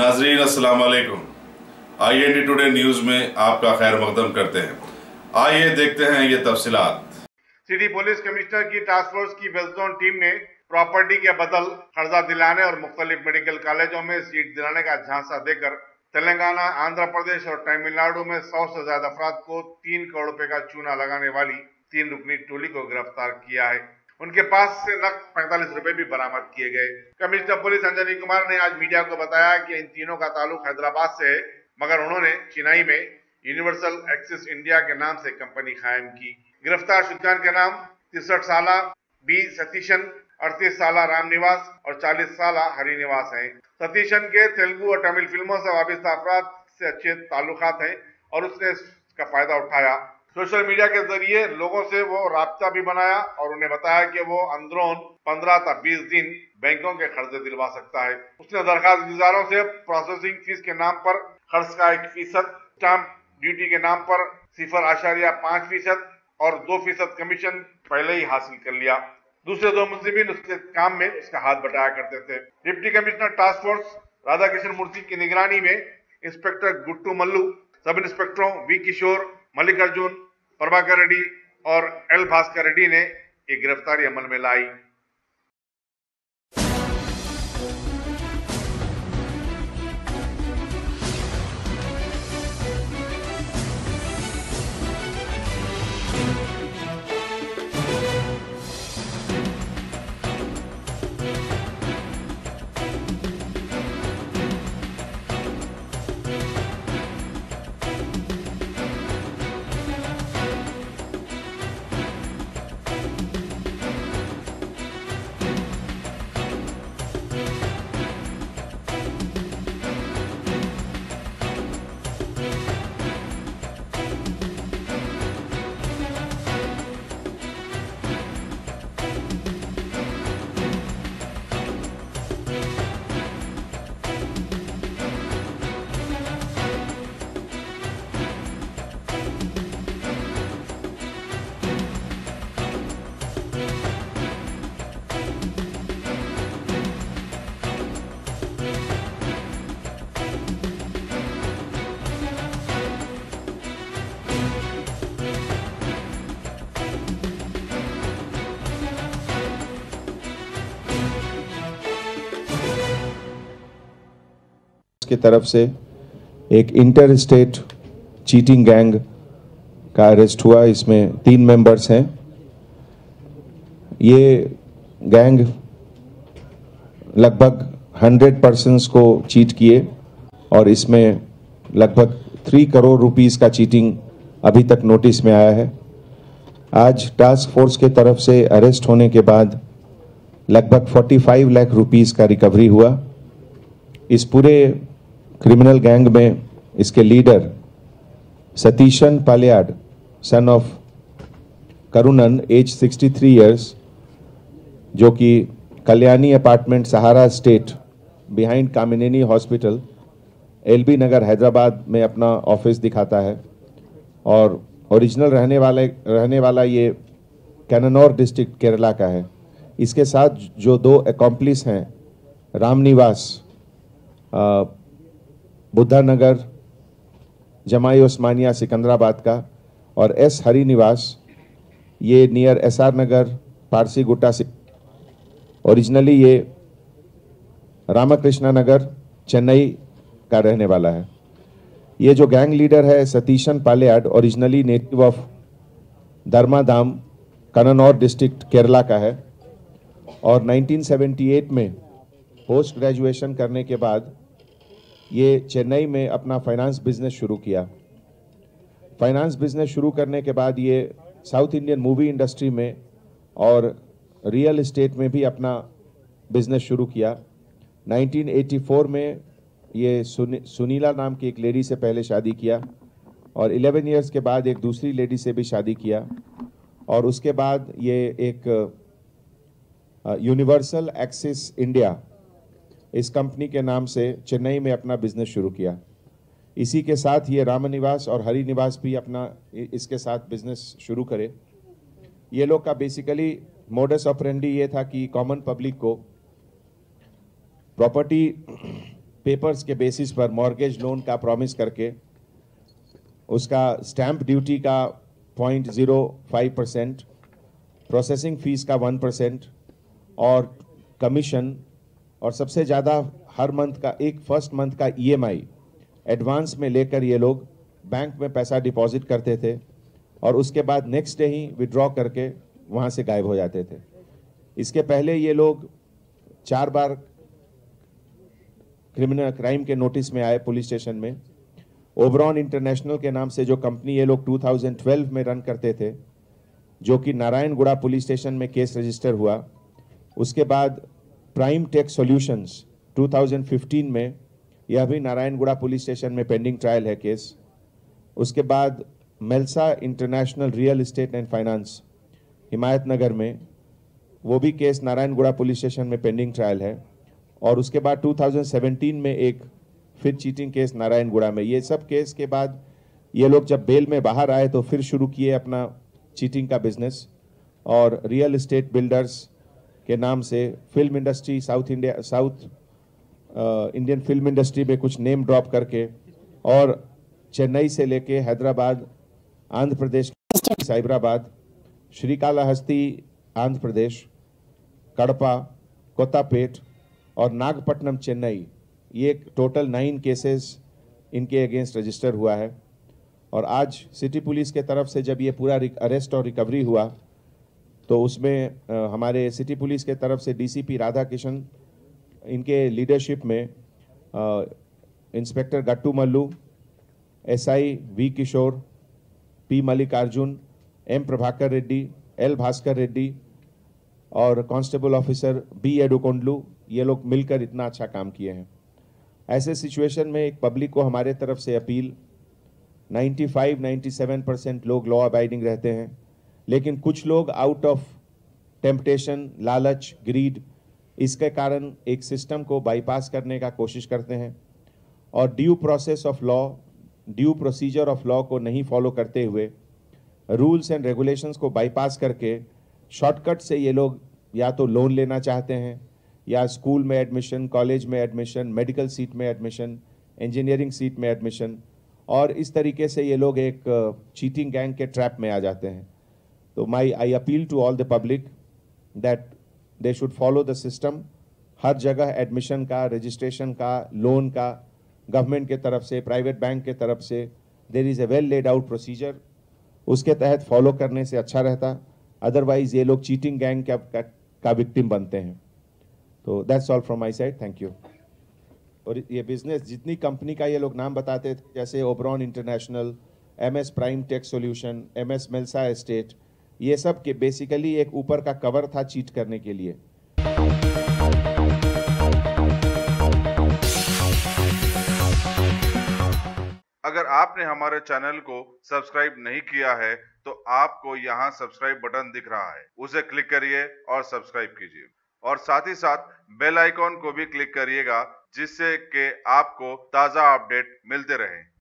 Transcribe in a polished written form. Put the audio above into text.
नाजरीन अस्सलाम वालेकुम। IND टुडे न्यूज में आपका खैर मकदम करते हैं। आइए देखते हैं ये तफसीलात। सिटी पुलिस कमिश्नर की टास्क फोर्स की वेस्ट जोन टीम ने प्रॉपर्टी के बदल कर्जा दिलाने और मुख्तलिफ मेडिकल कॉलेजों में सीट दिलाने का झांसा देकर तेलंगाना, आंध्र प्रदेश और तमिलनाडु में 100 से ज्यादा अफराद को 3 करोड़ रुपए का चूना लगाने वाली 3 रुकनी टोली को गिरफ्तार किया है। उनके पास से नकद 45 रुपए भी बरामद किए गए। कमिश्नर पुलिस अंजनी कुमार ने आज मीडिया को बताया कि इन तीनों का ताल्लुक हैदराबाद से है, मगर उन्होंने चेन्नई में यूनिवर्सल एक्सिस इंडिया के नाम से कंपनी कायम की। गिरफ्तार शुजान के नाम 63 साल बी सतीशन, 38 साल रामनिवास और 40 साल हरिनिवास हैं। सतीशन के तेलुगु और तमिल फिल्मों से वाबस्ता अफराद से अच्छे ताल्लुकात हैं और उसने इसका फायदा उठाया। सोशल मीडिया के जरिए लोगों से वो राब्ता भी बनाया और उन्हें बताया कि वो अंदरून 15 से 20 दिन बैंकों के कर्जे दिलवा सकता है। उसने दरखास्त गुजारों से प्रोसेसिंग फीस के नाम पर खर्च का 1%, स्टाम्प ड्यूटी के नाम पर 0.5% और 2% कमीशन पहले ही हासिल कर लिया। दूसरे 2 मुलजिमीन उसके काम में उसका हाथ बटाया करते थे। Deputy commissioner task force Radhakrishna Murthy की निगरानी में इंस्पेक्टर गुट्टू मल्लू, सब इंस्पेक्टरों वी किशोर, मल्लिकार्जुन, प्रभाकर रेड्डी और एल भास्कर रेड्डी ने ये गिरफ्तारी अमल में लाई। की तरफ से एक इंटर स्टेट चीटिंग गैंग का अरेस्ट हुआ। इसमें 3 मेंबर्स हैं। ये गैंग लगभग 100 पर्सन्स को चीट किए और इसमें लगभग 3 करोड़ रुपीस का चीटिंग अभी तक नोटिस में आया है। आज टास्क फोर्स के तरफ से अरेस्ट होने के बाद लगभग 45 लाख रुपीस का रिकवरी हुआ। इस पूरे क्रिमिनल गैंग में इसके leader Satheesan Paliyad, son of Karunan, age 63 years, जो कि Kalyani apartment, Sahara state, behind Kamineni hospital, LB Nagar, Hyderabad में अपना ऑफिस दिखाता है और ओरिजिनल रहने वाला ये कैननौर डिस्ट्रिक्ट केरला का है। इसके साथ जो 2 अकॉम्प्लिस हैं, रामनिवास बुद्धा नगर, जमाई उस्मानिया, सिकंदराबाद का, और S हरिनिवास, ये नियर SR नगर, पारसी गुट्टा से, ओरिजिनली ये रामकृष्णा नगर, चेन्नई का रहने वाला है। ये जो गैंग लीडर है Satheesan Paliyad, originally native of Dharmadam, Kannur district, Kerala का है और 1978 में पोस्ट ग्रेजुएशन करने के बाद ये चेन्नई में अपना फाइनेंस बिजनेस शुरू किया। फाइनेंस बिजनेस शुरू करने के बाद ये साउथ इंडियन मूवी इंडस्ट्री में और रियल एस्टेट में भी अपना बिजनेस शुरू किया। 1984 में ये सुनीला नाम की एक लेडी से पहले शादी किया और 11 इयर्स के बाद एक दूसरी लेडी से भी शादी किया और उसके बाद ये एक यूनिवर्सल एक्सिस इंडिया, इस कंपनी के नाम से चेन्नई में अपना बिजनेस शुरू किया। इसी के साथ ये रामनिवास और हरिनिवास भी अपना इसके साथ बिजनेस शुरू करे। ये लोग का बेसिकली मोडस ऑपरेंडी ये था कि कॉमन पब्लिक को प्रॉपर्टी पेपर्स के बेसिस पर मॉर्गेज लोन का प्रॉमिस करके उसका स्टैंप ड्यूटी का 0.05%, प्रोसेसिंग फीस का 1% और कमीशन, और सबसे ज़्यादा हर मंथ का एक फर्स्ट मंथ का EMI एडवांस में लेकर ये लोग बैंक में पैसा डिपॉजिट करते थे और उसके बाद नेक्स्ट डे ही विड्रॉ करके वहाँ से गायब हो जाते थे। इसके पहले ये लोग 4 बार क्रिमिनल क्राइम के नोटिस में आए पुलिस स्टेशन में। ओबरॉन इंटरनेशनल के नाम से जो कंपनी ये लोग 2012 में रन करते थे, जो कि नारायणगुड़ा पुलिस स्टेशन में केस रजिस्टर हुआ। उसके बाद प्राइम टेक सॉल्यूशंस 2015 में, यह भी नारायणगुड़ा पुलिस स्टेशन में पेंडिंग ट्रायल है केस। उसके बाद Melsa international real estate and finance Himayatnagar में, वो भी केस नारायणगुड़ा पुलिस स्टेशन में पेंडिंग ट्रायल है। और उसके बाद 2017 में एक फिर चीटिंग केस नारायणगुड़ा में। ये सब केस के बाद ये लोग जब बेल में बाहर आए तो फिर शुरू किए अपना चीटिंग का बिजनेस और रियल एस्टेट बिल्डर्स के नाम से film industry, south Indian film industry में कुछ नेम ड्रॉप करके, और चेन्नई से लेके हैदराबाद, आंध्र प्रदेश, साइबराबाद, श्रीकालाहस्ती आंध्र प्रदेश, कड़पा, कोत्तापेट और नागपट्टनम चेन्नई, ये टोटल 9 केसेस इनके अगेंस्ट रजिस्टर हुआ है। और आज सिटी पुलिस के तरफ से जब ये पूरा अरेस्ट और रिकवरी हुआ तो उसमें हमारे सिटी पुलिस के तरफ से DCP राधा किशन, इनके लीडरशिप में इंस्पेक्टर गट्टू मल्लू, SI V किशोर, P Mallikarjun, M Prabhakar Reddy, L Bhaskar Reddy और कांस्टेबल ऑफिसर B एडुकोंडलू, ये लोग मिलकर इतना अच्छा काम किए हैं। ऐसे सिचुएशन में एक पब्लिक को हमारे तरफ से अपील, 95-97% लोग लॉ अबाइडिंग रहते हैं, लेकिन कुछ लोग आउट ऑफ टेम्पटेशन, लालच, ग्रीड, इसके कारण एक सिस्टम को बाईपास करने का कोशिश करते हैं और ड्यू प्रोसीजर ऑफ लॉ को नहीं फॉलो करते हुए रूल्स एंड रेगुलेशंस को बाईपास करके शॉर्टकट से ये लोग या तो लोन लेना चाहते हैं या स्कूल में एडमिशन, कॉलेज में एडमिशन, मेडिकल सीट में एडमिशन, इंजीनियरिंग सीट में एडमिशन, और इस तरीके से ये लोग एक चीटिंग गैंग के ट्रैप में आ जाते हैं। तो I appeal to all the public that they should follow the system. हर जगह एडमिशन का, रजिस्ट्रेशन का, लोन का गवर्नमेंट के तरफ से, प्राइवेट बैंक के तरफ से there is a well laid out procedure, उसके तहत फॉलो करने से अच्छा रहता। अदरवाइज ये लोग चीटिंग गैंग का विक्टिम बनते हैं। तो that's all from my side, thank you. और ये बिजनेस जितनी कंपनी का ये लोग नाम बताते थे, जैसे Oberon international, MS prime tech solution, MS Melsa estate, ये सब के बेसिकली एक ऊपर का कवर था चीट करने के लिए। अगर आपने हमारे चैनल को सब्सक्राइब नहीं किया है तो आपको यहाँ सब्सक्राइब बटन दिख रहा है, उसे क्लिक करिए और सब्सक्राइब कीजिए और साथ ही साथ बेल आइकॉन को भी क्लिक करिएगा, जिससे कि आपको ताज़ा अपडेट मिलते रहें।